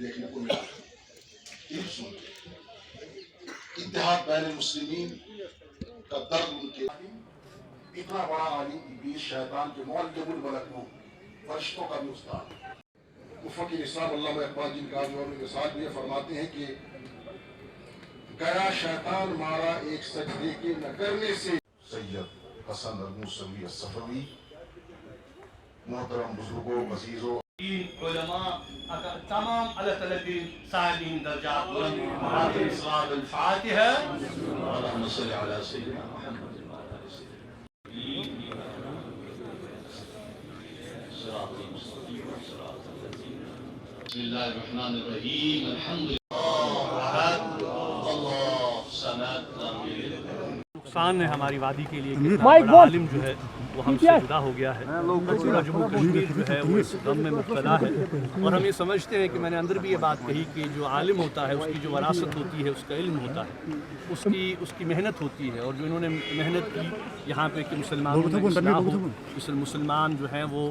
دیکھنے کو ملا اتحاد بین المسلمین کا درد ان کے اتنا بڑا عالم ابلیس شیطان کے معلم الملک فرشتوں کا بھی استاد مفکر اسلام علامہ اقبال جن کا جو مثال بھی فرماتے ہیں کہ گیا شیطان مارا ایک سجدے کے نہ کرنے سے سید حسن الموسوی الصفوی محترم بزرگوں عزیزوں علماء تمام اللہ تعالیٰ کی سائلین درجات بلند آخر صلاة الفاتحہ اللہم صلی علی سیدنا محمد بسم اللہ الرحمن الرحیم الحمد نقصان ہے ہماری وادی کے لیے کہ بڑا عالم جو ہے وہ ہم سے جدا ہو گیا ہے، پورا جموں کشمیر جو ہے وہ اس غم میں مبتلا ہے، اور ہم یہ سمجھتے ہیں کہ میں نے اندر بھی یہ بات کہی کہ جو عالم ہوتا ہے اس کی جو وراثت ہوتی ہے، اس کا علم ہوتا ہے، اس کی محنت ہوتی ہے، اور جو انہوں نے محنت کی یہاں پہ کہ مسلمانوں میں اصلاح ہو، مسلمان جو ہیں وہ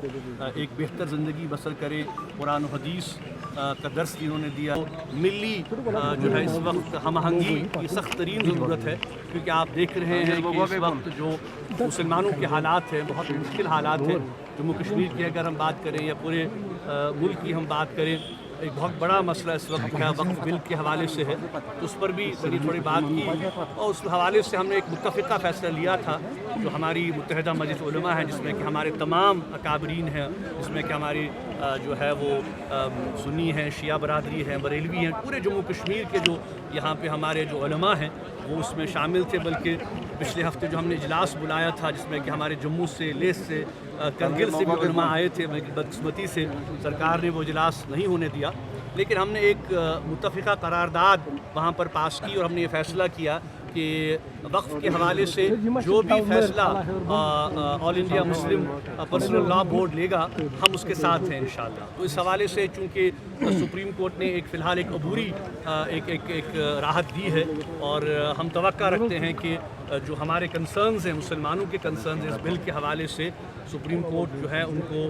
ایک بہتر زندگی بسر کرے، قرآن و حدیث کا درس انہوں نے دیا، ملی جو ہے اس وقت ہم آہنگی کی سخت ترین ضرورت ہے، کیونکہ آپ دیکھ رہے ہیں کہ اس وقت جو مسلمانوں کے حالات ہیں بہت مشکل حالات ہیں، جموں کشمیر کی اگر ہم بات کریں یا پورے ملک کی ہم بات کریں، ایک بہت بڑا مسئلہ اس وقت کیا وقف بل کے حوالے سے ہے، تو اس پر بھی تھوڑی بات کی، اور اس حوالے سے ہم نے ایک متفقہ فیصلہ لیا تھا جو ہماری متحدہ مجلس علماء ہے، جس میں کہ ہمارے تمام اکابرین ہیں، جس میں کہ ہماری جو ہے وہ سنی ہیں، شیعہ برادری ہیں، بریلوی ہیں، پورے جموں کشمیر کے جو یہاں پہ ہمارے جو علماء ہیں وہ اس میں شامل تھے، بلکہ پچھلے ہفتے جو ہم نے اجلاس بلایا تھا جس میں کہ ہمارے جموں سے، لیس سے، کرگل سے بھی علماء آئے تھے، بدقسمتی سے سرکار نے وہ اجلاس نہیں ہونے دیا، لیکن ہم نے ایک متفقہ قرارداد وہاں پر پاس کی، اور ہم نے یہ فیصلہ کیا کہ وقف کے حوالے سے جو بھی فیصلہ آل انڈیا مسلم پرسنل لا بورڈ لے گا ہم اس کے ساتھ ہیں انشاءاللہ۔ تو اس حوالے سے چونکہ سپریم کورٹ نے فی الحال ایک عبوری ایک راحت دی ہے، اور ہم توقع رکھتے ہیں کہ جو ہمارے کنسرنز ہیں، مسلمانوں کے کنسرنز ہیں اس بل کے حوالے سے، سپریم کورٹ جو ہے ان کو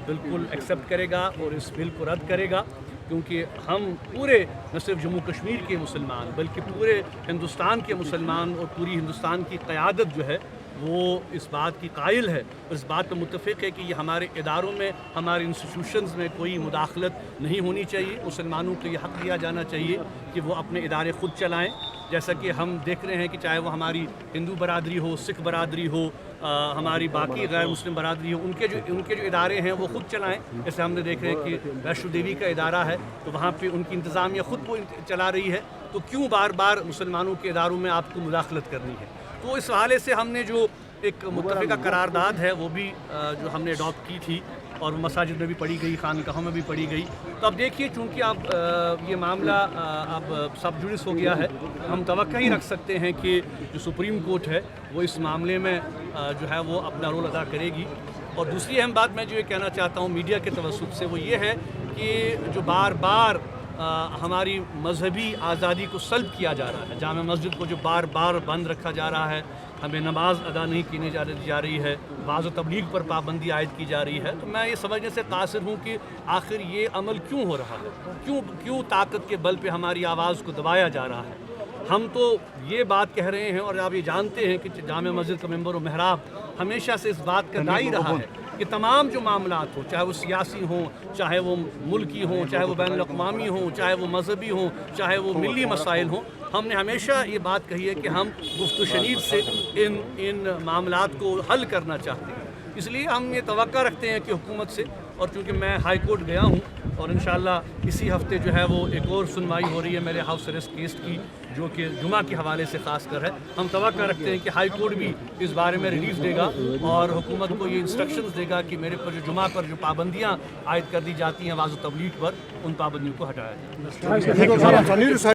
بالکل ایکسیپٹ کرے گا اور اس بل کو رد کرے گا، کیونکہ ہم پورے نہ صرف جموں کشمیر کے مسلمان بلکہ پورے ہندوستان کے مسلمان اور پوری ہندوستان کی قیادت جو ہے وہ اس بات کی قائل ہے اور اس بات پر متفق ہے کہ یہ ہمارے اداروں میں، ہمارے انسٹیٹیوشنز میں کوئی مداخلت نہیں ہونی چاہیے، مسلمانوں کو یہ حق دیا جانا چاہیے کہ وہ اپنے ادارے خود چلائیں، جیسا کہ ہم دیکھ رہے ہیں کہ چاہے وہ ہماری ہندو برادری ہو، سکھ برادری ہو، ہماری باقی غیر مسلم برادری ہو، ان کے جو ادارے ہیں وہ خود چلائیں، جیسے ہم نے دیکھ رہے ہیں کہ ویشنو دیوی کا ادارہ ہے تو وہاں پہ ان کی انتظامیہ خود وہ چلا رہی ہے، تو کیوں بار بار مسلمانوں کے اداروں میں آپ کو مداخلت کرنی ہے؟ تو اس حوالے سے ہم نے جو ایک متفقہ قرارداد ہے وہ بھی جو ہم نے اڈاپٹ کی تھی، اور مساجد میں بھی پڑھی گئی، خانقاہوں میں بھی پڑھی گئی، تو اب دیکھیے چونکہ اب یہ معاملہ اب سب جوڈس ہو گیا ہے، ہم توقع ہی رکھ سکتے ہیں کہ جو سپریم کورٹ ہے وہ اس معاملے میں جو ہے وہ اپنا رول ادا کرے گی۔ اور دوسری اہم بات میں جو یہ کہنا چاہتا ہوں میڈیا کے توسط سے وہ یہ ہے کہ جو بار بار ہماری مذہبی آزادی کو سلب کیا جا رہا ہے، جامع مسجد کو جو بار بار بند رکھا جا رہا ہے، ہمیں نماز ادا نہیں کی جا رہی ہے، بعض و تبلیغ پر پابندی عائد کی جا رہی ہے، تو میں یہ سمجھنے سے قاصر ہوں کہ آخر یہ عمل کیوں ہو رہا ہے، کیوں طاقت کے بل پہ ہماری آواز کو دبایا جا رہا ہے۔ ہم تو یہ بات کہہ رہے ہیں اور آپ یہ جانتے ہیں کہ جامع مسجد کا ممبر و محراب ہمیشہ سے اس بات کا داعی رہا ہے کہ تمام جو معاملات ہوں، چاہے وہ سیاسی ہوں، چاہے وہ ملکی ہوں، چاہے وہ بین الاقوامی ہوں، چاہے وہ مذہبی ہوں، چاہے وہ ملی مسائل ہوں، ہم نے ہمیشہ یہ بات کہی ہے کہ ہم گفت و شنید سے ان معاملات کو حل کرنا چاہتے ہیں، اس لیے ہم یہ توقع رکھتے ہیں کہ حکومت سے، اور چونکہ میں ہائی کورٹ گیا ہوں اور انشاءاللہ اسی ہفتے جو ہے وہ ایک اور سنوائی ہو رہی ہے میرے ہاؤس اریسٹ کیس کی جو کہ جمعہ کے حوالے سے خاص کر ہے، ہم توقع رکھتے ہیں کہ ہائی کورٹ بھی اس بارے میں ریلیز دے گا اور حکومت کو یہ انسٹرکشنز دے گا کہ میرے پر جو جمعہ پر جو پابندیاں عائد کر دی جاتی ہیں واضح تبلیغ پر، ان پابندیوں کو ہٹایا جائے۔